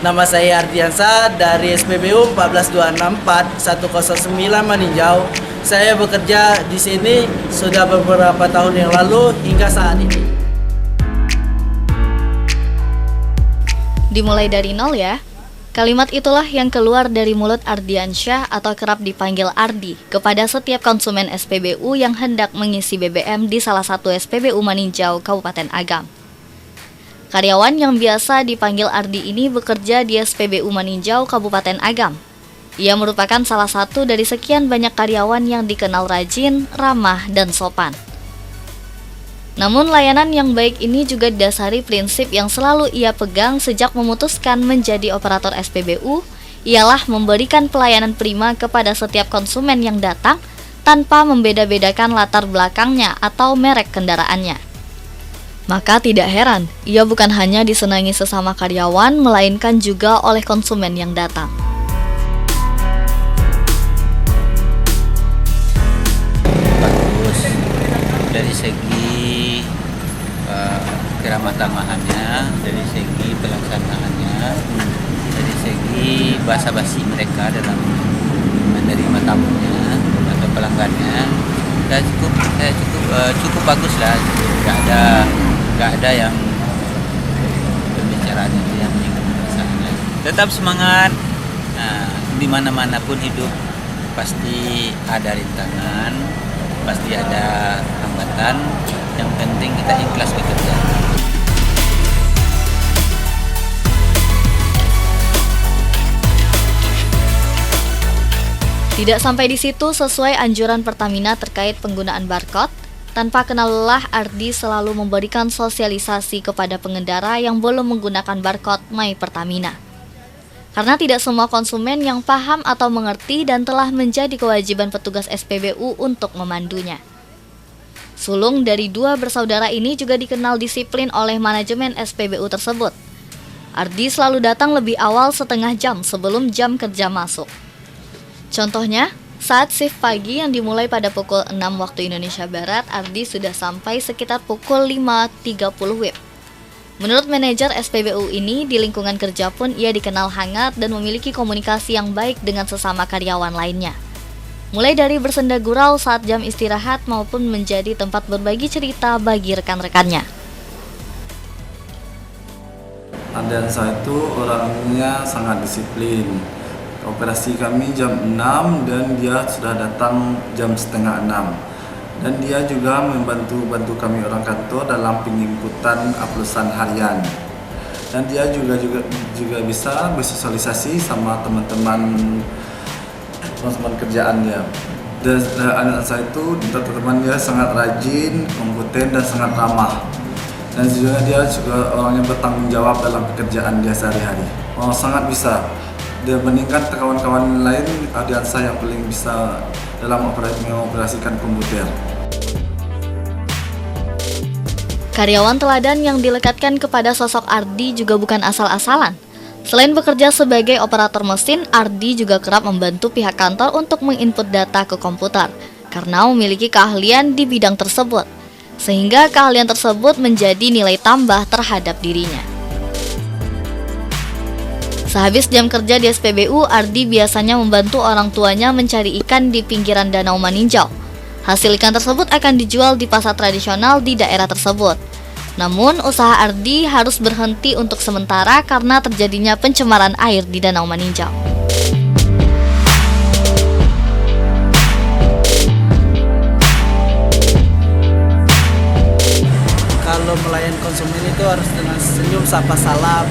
Nama saya Ardiansa dari SPBU 14264 109 Maninjau. Saya bekerja di sini sudah beberapa tahun yang lalu hingga saat ini. Dimulai dari nol ya. Kalimat itulah yang keluar dari mulut Ardiansyah atau kerap dipanggil Ardi kepada setiap konsumen SPBU yang hendak mengisi BBM di salah satu SPBU Maninjau, Kabupaten Agam. Karyawan yang biasa dipanggil Ardi ini bekerja di SPBU Maninjau, Kabupaten Agam. Ia merupakan salah satu dari sekian banyak karyawan yang dikenal rajin, ramah, dan sopan. Namun layanan yang baik ini juga didasari prinsip yang selalu ia pegang sejak memutuskan menjadi operator SPBU, ialah memberikan pelayanan prima kepada setiap konsumen yang datang tanpa membeda-bedakan latar belakangnya atau merek kendaraannya. Maka tidak heran, ia bukan hanya disenangi sesama karyawan, melainkan juga oleh konsumen yang datang. Bagus dari segi keramah tamahannya, dari segi pelaksanaannya, dari segi basa-basi mereka dalam menerima tamunya atau pelanggannya. Cukup bagus lah, nggak ada yang pembicaraan yang menyinggung. Tetap semangat. Nah, di mana-mana pun hidup pasti ada rintangan, pasti ada hambatan. Yang penting kita ikhlas bekerja. Tidak sampai di situ, sesuai anjuran Pertamina terkait penggunaan barcode, tanpa kenal lelah Ardi selalu memberikan sosialisasi kepada pengendara yang belum menggunakan barcode My Pertamina. Karena tidak semua konsumen yang paham atau mengerti dan telah menjadi kewajiban petugas SPBU untuk memandunya. Sulung dari dua bersaudara ini juga dikenal disiplin oleh manajemen SPBU tersebut. Ardi selalu datang lebih awal setengah jam sebelum jam kerja masuk. Contohnya, saat shift pagi yang dimulai pada pukul 6 waktu Indonesia Barat, Ardi sudah sampai sekitar pukul 5.30 WIB. Menurut manajer SPBU ini, di lingkungan kerja pun ia dikenal hangat dan memiliki komunikasi yang baik dengan sesama karyawan lainnya. Mulai dari bersenda gurau saat jam istirahat maupun menjadi tempat berbagi cerita bagi rekan-rekannya. Ardiansa itu orangnya sangat disiplin. Operasi kami jam 6 dan dia sudah datang jam setengah 6. Dan dia juga membantu kami orang kantor dalam penginputan uploadan harian. Dan dia juga bisa bersosialisasi sama teman-teman kerjaan dia. Dan anak saya itu teman dia sangat rajin, kompeten dan sangat ramah. Dan juga dia juga orangnya bertanggung jawab dalam pekerjaan dia sehari-hari. Sangat bisa. Dia meningkat kawan-kawan lain, Ardiansa yang paling bisa dalam mengoperasikan komputer. Karyawan teladan yang dilekatkan kepada sosok Ardi juga bukan asal-asalan. Selain bekerja sebagai operator mesin, Ardi juga kerap membantu pihak kantor untuk menginput data ke komputer, karena memiliki keahlian di bidang tersebut, sehingga keahlian tersebut menjadi nilai tambah terhadap dirinya. Sehabis jam kerja di SPBU, Ardi biasanya membantu orang tuanya mencari ikan di pinggiran Danau Maninjau. Hasil ikan tersebut akan dijual di pasar tradisional di daerah tersebut. Namun, usaha Ardi harus berhenti untuk sementara karena terjadinya pencemaran air di Danau Maninjau. Kalau melayan konsumen itu harus dengan senyum, sapa, salam.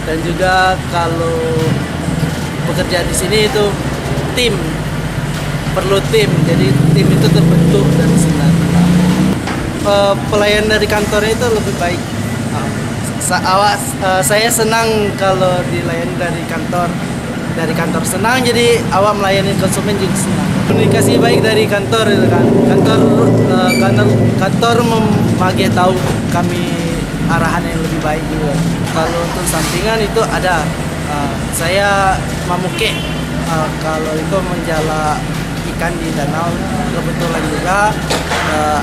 Dan juga kalau bekerja di sini itu tim, perlu tim. Jadi tim itu terbentuk dari sana. Pelayan dari kantornya itu lebih baik. Saya senang kalau dilayani dari kantor senang, jadi awak melayani konsumen juga senang. Komunikasi baik dari kantor itu kan. Kantor membagi tahu kami arahan yang lebih baik juga. Kalau untuk sampingan itu ada, saya mamuke, kalau itu menjala ikan di danau, kebetulan juga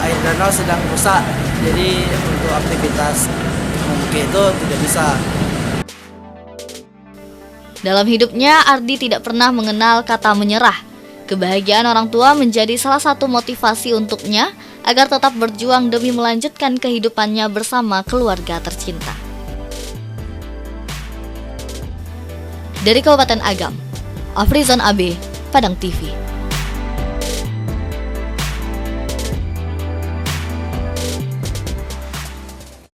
air danau sedang rusak, jadi untuk aktivitas mamuke itu tidak bisa. Dalam hidupnya, Ardi tidak pernah mengenal kata menyerah. Kebahagiaan orang tua menjadi salah satu motivasi untuknya agar tetap berjuang demi melanjutkan kehidupannya bersama keluarga tercinta. Dari Kabupaten Agam, Afrizon AB, Padang TV.